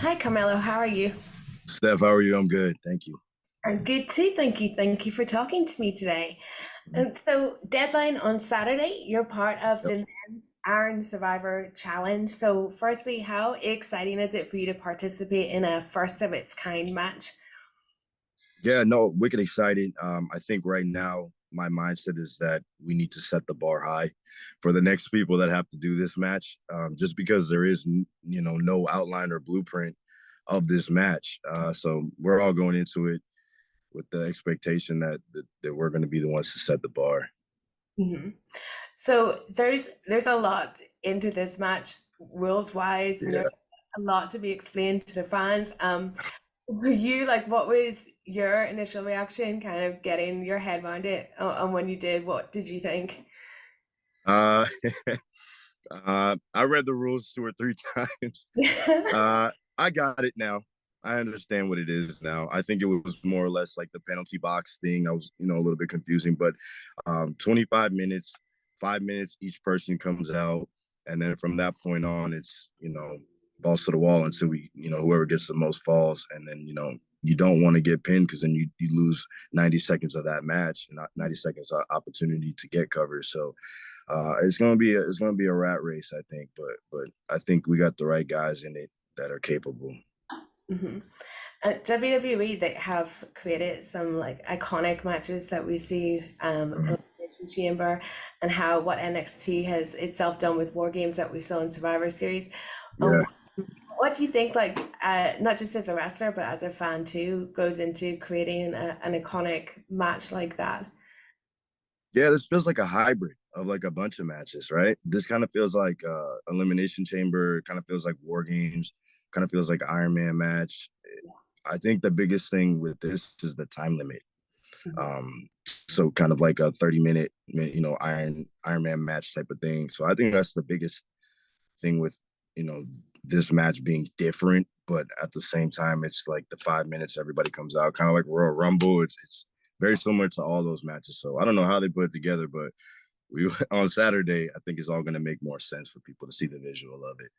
Hi, Carmelo. How are you? Steph, how are you? I'm good. Thank you. I'm good too. Thank you. Thank you for talking to me today. And so, deadline on Saturday, you're part of Yep. the Men's Iron Survivor Challenge. So, firstly, how exciting is it for you to participate in a first of its kind match? Yeah, no, wicked excited. I think right now my mindset is that we need to set the bar high for the next people that have to do this match. Just because there is, no outline or blueprint of this match. So we're all going into it with the expectation that we're going to be the ones to set the bar. hmm So, there's a lot into this match, rules wise, and there's Yeah. a lot to be explained to the fans. Were you like, what was your initial reaction, kind of getting your head around it? And when you did, what did you think? Uh, I read the rules two or three times. Uh, I got it now. I understand what it is now. I think it was more or less like the penalty box thing. I was, a little bit confusing, but 25 minutes, 5 minutes, each person comes out. And then from that point on, it's, balls to the wall until whoever gets the most falls. And then, you don't want to get pinned because then you lose 90 seconds of that match and 90 seconds of opportunity to get covered. So it's gonna be a rat race, I think, but I think we got the right guys in it that are capable. hmm WWE, they have created some like iconic matches that we see Elimination Chamber, and how what NXT has itself done with War Games that we saw in Survivor Series. Yeah, Um, what do you think, like, not just as a wrestler, but as a fan too, goes into creating an iconic match like that? yeah. This feels like a hybrid of like a bunch of matches, right? This kind of feels like elimination chamber. Kind of feels like war games. Kind of feels like Iron Man match. I think the biggest thing with this is the time limit. Um, so kind of like a 30-minute, Iron Man match type of thing. So I think that's the biggest thing with you know this match being different, but at the same time, it's like the 5 minutes everybody comes out, kind of like Royal Rumble. It's very similar to all those matches. So I don't know how they put it together, but we on Saturday, I think it's all going to make more sense for people to see the visual of it.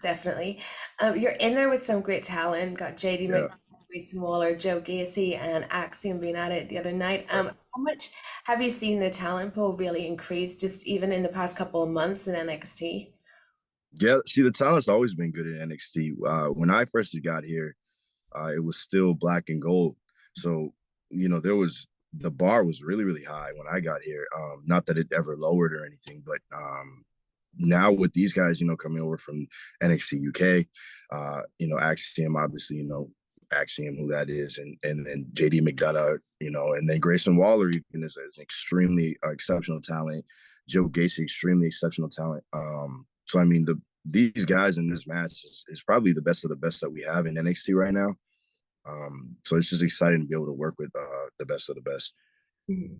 Definitely. You're in there with some great talent. Got JD Yeah. McDonald, Grayson Waller, Joe Gacy, and Axiom being at it the other night. How much have you seen the talent pool really increase just even in the past couple of months in NXT? Yeah, see, the talent's always been good at NXT. When I first got here, it was still black and gold. So, there was the bar was really, really high when I got here. Not that it ever lowered or anything, but now with these guys, coming over from NXT UK, Axiom, obviously, Axiom, who that is, and then JD McDonough, and then Grayson Waller even is an extremely exceptional talent. Joe Gacy, extremely exceptional talent. So I mean, these guys in this match is probably the best of the best that we have in NXT right now. So it's just exciting to be able to work with the best of the best. Mhm.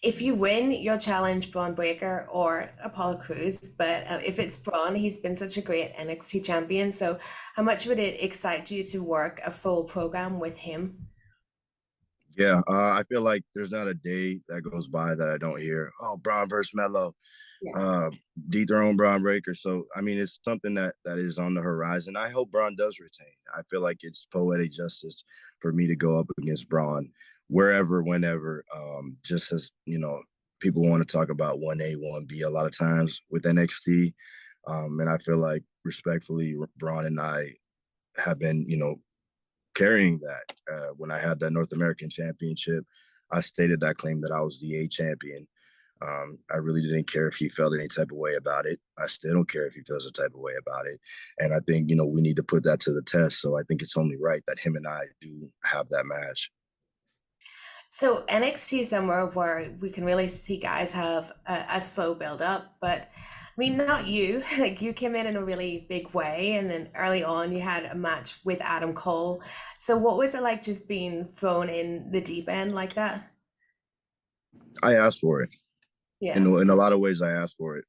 If you win, you'll challenge Braun Breaker or Apollo Crews. But if it's Braun, he's been such a great NXT champion. So, how much would it excite you to work a full program with him? Yeah, I feel like there's not a day that goes by that I don't hear, oh, Braun versus Melo, Yeah. uh, dethrone Braun Breaker. So, I mean, it's something that is on the horizon. I hope Braun does retain. I feel like it's poetic justice for me to go up against Braun wherever, whenever. Just as, people want to talk about 1A, 1B a lot of times with NXT. And I feel like respectfully, Braun and I have been, carrying that. When I had that North American Championship, I stated that claim that I was the A champion. I really didn't care if he felt any type of way about it. I still don't care if he feels a type of way about it. And I think, we need to put that to the test. So I think it's only right that him and I do have that match. So NXT is somewhere where we can really see guys have a slow build up, but I mean, not you. Like you came in a really big way, and then early on you had a match with Adam Cole. So what was it like just being thrown in the deep end like that? I asked for it. Yeah. In a lot of ways, I asked for it.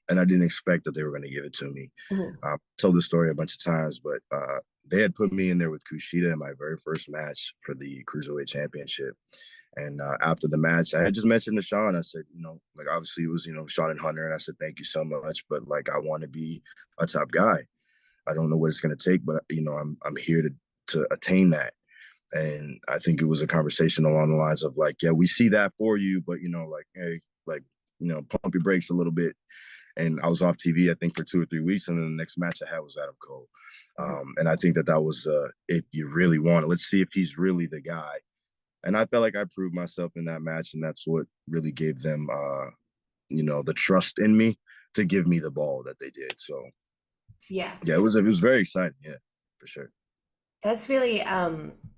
And I didn't expect that they were going to give it to me. Mhm. Told the story a bunch of times, but they had put me in there with Kushida in my very first match for the Cruiserweight Championship. And after the match, I had just mentioned to Shawn, I said, like obviously it was, Shawn and Hunter. And I said, thank you so much. But like, I want to be a top guy. I don't know what it's going to take, but I'm here to attain that. And I think it was a conversation along the lines of like, yeah, we see that for you, but like, hey, like, pump your brakes a little bit. And I was off TV, I think, for 2 or 3 weeks, and then the next match I had was Adam Cole. And I think that was if you really want it, let's see if he's really the guy. And I felt like I proved myself in that match, and that's what really gave them, the trust in me to give me the ball that they did. So Yeah. yeah, it was very exciting. Yeah, for sure. That's really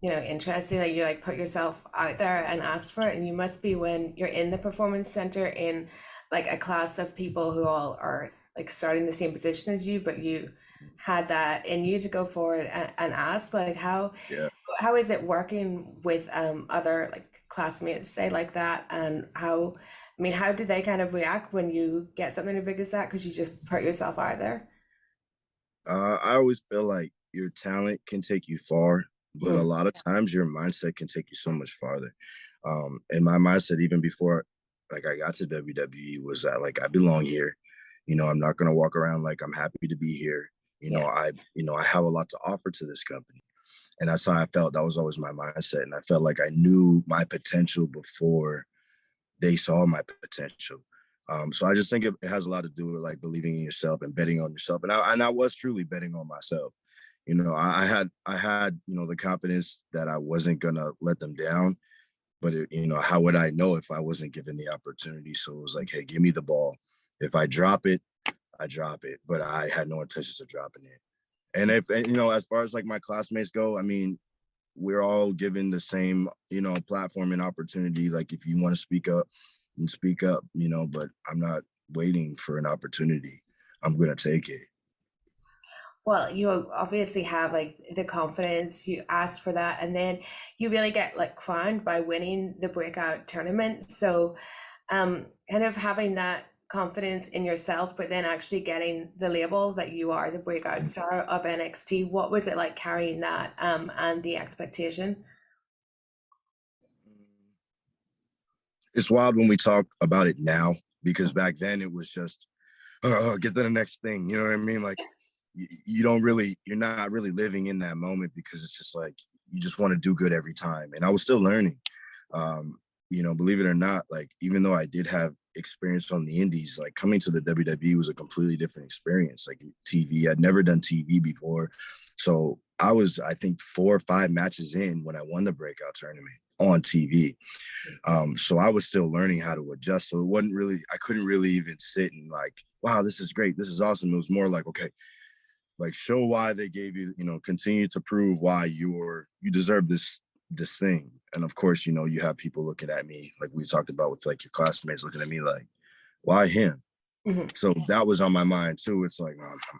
interesting that you like put yourself out there and asked for it. And you must be when you're in the performance center in like a class of people who all are like starting the same position as you, but you had that in you to go forward and ask like Yeah. how is it working with other like classmates say like that, and how do they kind of react when you get something as big as that because you just put yourself out there? I always feel like your talent can take you far, but a Mhm. lot of times your mindset can take you so much farther. And my mindset, even before like I got to WWE, was that like I belong here. I'm not gonna walk around like I'm happy to be here. Yeah. I have a lot to offer to this company. And that's how I felt. That was always my mindset. And I felt like I knew my potential before they saw my potential. So I just think it has a lot to do with like believing in yourself and betting on yourself. And I was truly betting on myself. I had the confidence that I wasn't gonna let them down. But how would I know if I wasn't given the opportunity? So it was like, hey, give me the ball. If I drop it, I drop it. But I had no intentions of dropping it. And as far as like my classmates go, I mean, we're all given the same, platform and opportunity. Like if you want to speak up and speak up, but I'm not waiting for an opportunity. I'm going to take it. Well, you obviously have like the confidence, you asked for that, and then you really get like crowned by winning the breakout tournament. So, kind of having that confidence in yourself, but then actually getting the label that you are the breakout star of NXT. What was it like carrying that, and the expectation? It's wild when we talk about it now because back then it was just get to the next thing. You know what I mean? Like you're not really living in that moment because it's just like you just want to do good every time. And I was still learning. Believe it or not, like even though I did have experience on the indies, like coming to the WWE was a completely different experience. Like TV, I'd never done TV before. So I was, I think, 4 or 5 matches in when I won the breakout tournament on TV. So I was still learning how to adjust. So it wasn't really, I couldn't really even sit and like, wow, this is great. This is awesome. It was more like, okay, like show why they gave you, continue to prove why you deserve this thing. And of course, you have people looking at me like we talked about with like your classmates looking at me like, why him? Mhm. So that was on my mind too. It's like,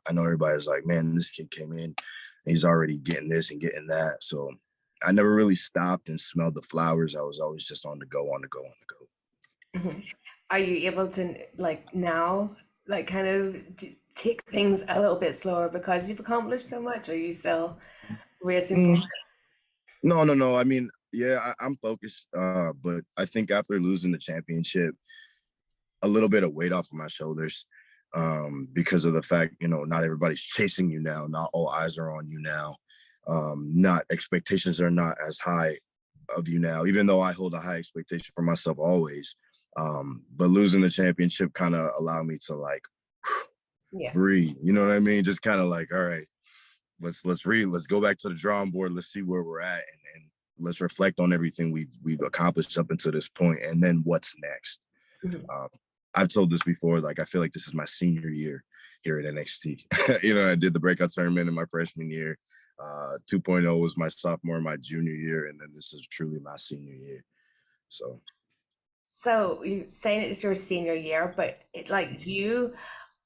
I know everybody's like, man, this kid came in, he's already getting this and getting that. So I never really stopped and smelled the flowers. I was always just on the go, on the go, on the go. Mhm. Are you able to like now, like kind of take things a little bit slower because you've accomplished so much? Or are you still racing for? Mm, no, no, no. I mean, yeah, I'm focused. But I think after losing the championship, a little bit of weight off of my shoulders. Because of the fact, not everybody's chasing you now. Not all eyes are on you now. Not expectations are not as high of you now, even though I hold a high expectation for myself always. But losing the championship kind of allowed me to like Yeah. breathe. You know what I mean? Just kind of like, all right, let's read, let's go back to the drawing board, let's see where we're at, and let's reflect on everything we've accomplished up until this point, and then what's next. Mhm. Um, I've told this before, like I feel like this is my senior year here at NXT. I did the breakout tournament in my freshman year. 2.0 was my sophomore, my junior year, and then this is truly my senior year. So So you saying it's your senior year, but like you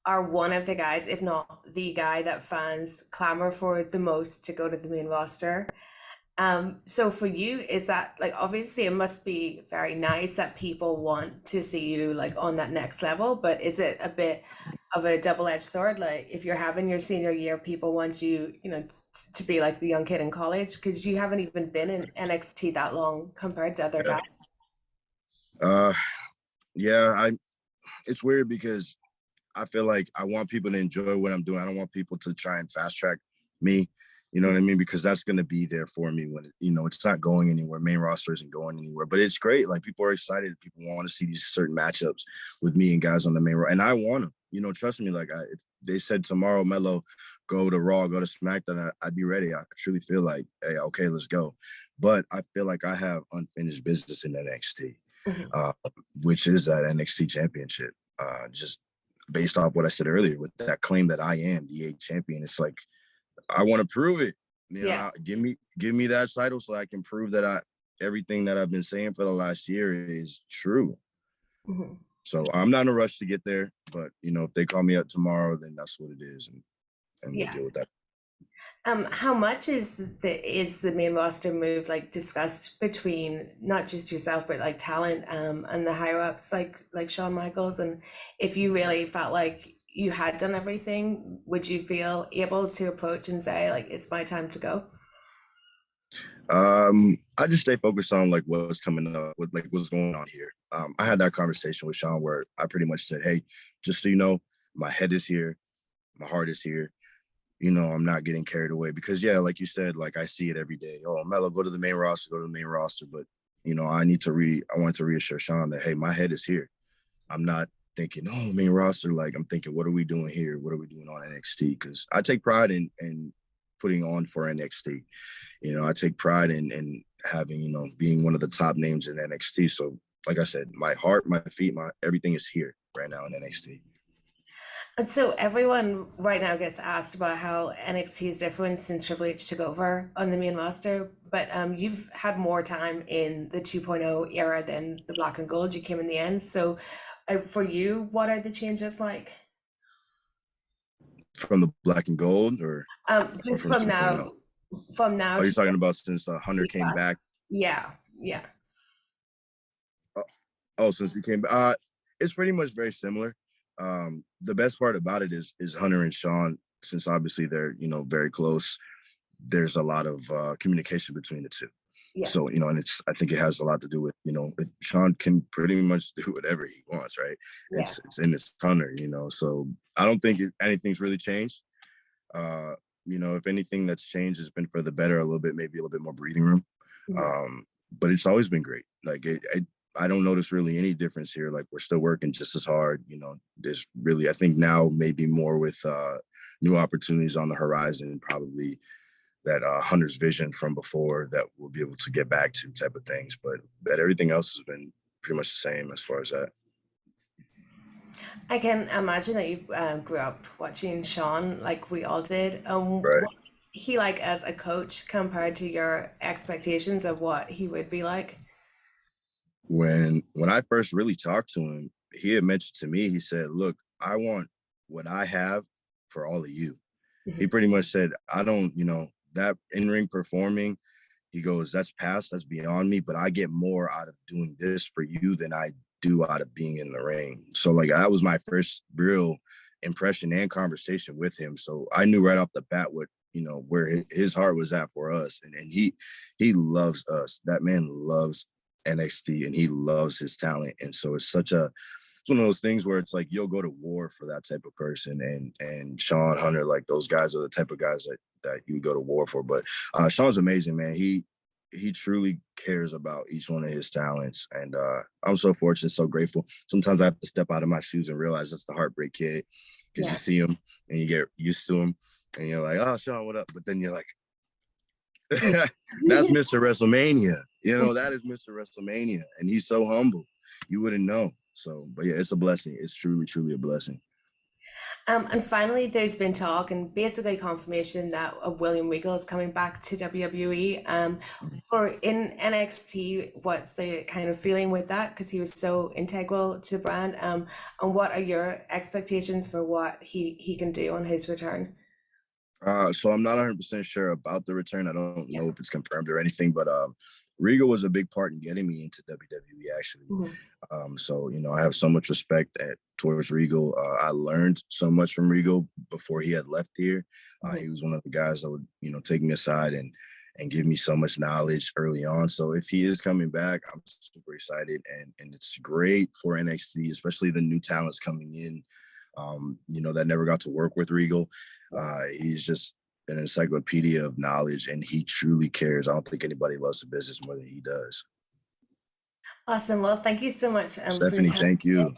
are one of the guys, if not the guy that fans clamor for the most to go to the main roster. So for you, is that like obviously it must be very nice that people want to see you like on that next level, but is it a bit of a double-edged sword? Like if you're having your senior year, people want you, to be like the young kid in college because you haven't even been in NXT that long compared to other yeah, guys. uh, yeah, I. It's weird because I feel like I want people to enjoy what I'm doing. I don't want people to try and fast track me. You know what I mean? Because that's going to be there for me when, it's not going anywhere. Main roster isn't going anywhere, but it's great. Like, people are excited. People want to see these certain matchups with me and guys on the main roster. And I want them, trust me. Like, if they said tomorrow, Melo, go to Raw, go to SmackDown, I'd be ready. I truly feel like, hey, okay, let's go. But I feel like I have unfinished business in NXT, Mhm. which is that NXT championship. Just based off what I said earlier with that claim that I am the A champion, it's like, I want to prove it. Yeah. Give me that title so I can prove that everything that I've been saying for the last year is true. Mhm. So I'm not in a rush to get there, but if they call me up tomorrow, then that's what it is, and we'll Yeah. deal with that. How much is the main roster move like discussed between not just yourself but like talent and the higher ups like Shawn Michaels? And if you really felt like you had done everything, would you feel able to approach and say like it's my time to go? I just stay focused on like what's coming up with like what's going on here. I had that conversation with Shawn where I pretty much said, hey, just so you know, my head is here, my heart is here. I'm not getting carried away because, yeah, like you said, like I see it every day. Oh, Melo, go to the main roster, go to the main roster. But, I want to reassure Shawn that, hey, my head is here. I'm not thinking, oh, main roster. Like, I'm thinking, what are we doing here? What are we doing on NXT? Because I take pride in putting on for NXT. I take pride in having, being one of the top names in NXT. So, like I said, my heart, my feet, my everything is here right now in NXT. And so everyone right now gets asked about how NXT is different since Triple H took over on the main roster, but you've had more time in the 2.0 era than the Black and Gold. You came in the end. So for you, what are the changes like? From the black and gold or Just from 2.0? from now Oh, you're to talking about since Hunter came yeah, back. yeah, yeah, Oh, oh, since he came back, it's pretty much very similar. The best part about it is Hunter and Shawn, since obviously they're very close. There's a lot of communication between the two. yeah, So and I think it has a lot to do with Shawn can pretty much do whatever he wants, right? yeah, It's in his Hunter, So I don't think anything's really changed. If anything that's changed has been for the better a little bit, maybe a little bit more breathing room. mhm, But it's always been great. Like I don't notice really any difference here. Like we're still working just as hard. There's really, I think now maybe more with new opportunities on the horizon, probably that Hunter's vision from before that we'll be able to get back to type of things. But everything else has been pretty much the same as far as that. I can imagine that you grew up watching Shawn like we all did. Right. What is he like as a coach compared to your expectations of what he would be like? When I first really talked to him, he had mentioned to me, he said, look, I want what I have for all of you. He Mhm. pretty much said, I don't, that in-ring performing, he goes, that's past, that's beyond me, but I get more out of doing this for you than I do out of being in the ring. So like that was my first real impression and conversation with him. So I knew right off the bat what, where his heart was at for us. And he loves us. That man loves NXT and he loves his talent. And so it's one of those things where it's like you'll go to war for that type of person, and Shawn Hunter, like those guys are the type of guys that you would go to war for. But Shawn's amazing, man. He truly cares about each one of his talents, and I'm so fortunate, so grateful. Sometimes I have to step out of my shoes and realize that's the Heartbreak Kid, because you Yeah. see him and you get used to him, and you're like, oh, Shawn, what up? But then you're like, that's Mr. WrestleMania. That is Mr. WrestleMania, and he's so humble. You wouldn't know. So, but yeah, it's a blessing. It's truly, truly a blessing. And finally, there's been talk and basically confirmation that William Regal is coming back to WWE. For in NXT, what's the kind of feeling with that? Because he was so integral to the brand. And what are your expectations for what he can do on his return? So I'm not 100% sure about the return. I don't Yeah. know if it's confirmed or anything, but Regal was a big part in getting me into WWE, actually. Mhm. So I have so much respect towards Regal. I learned so much from Regal before he had left here. Mhm. He was one of the guys that would take me aside and give me so much knowledge early on. So if he is coming back, I'm super excited, and it's great for NXT, especially the new talents coming in. that never got to work with Regal. He's just an encyclopedia of knowledge, and he truly cares. I don't think anybody loves the business more than he does. Awesome. Well, thank you so much for your Stephanie, time. thank you.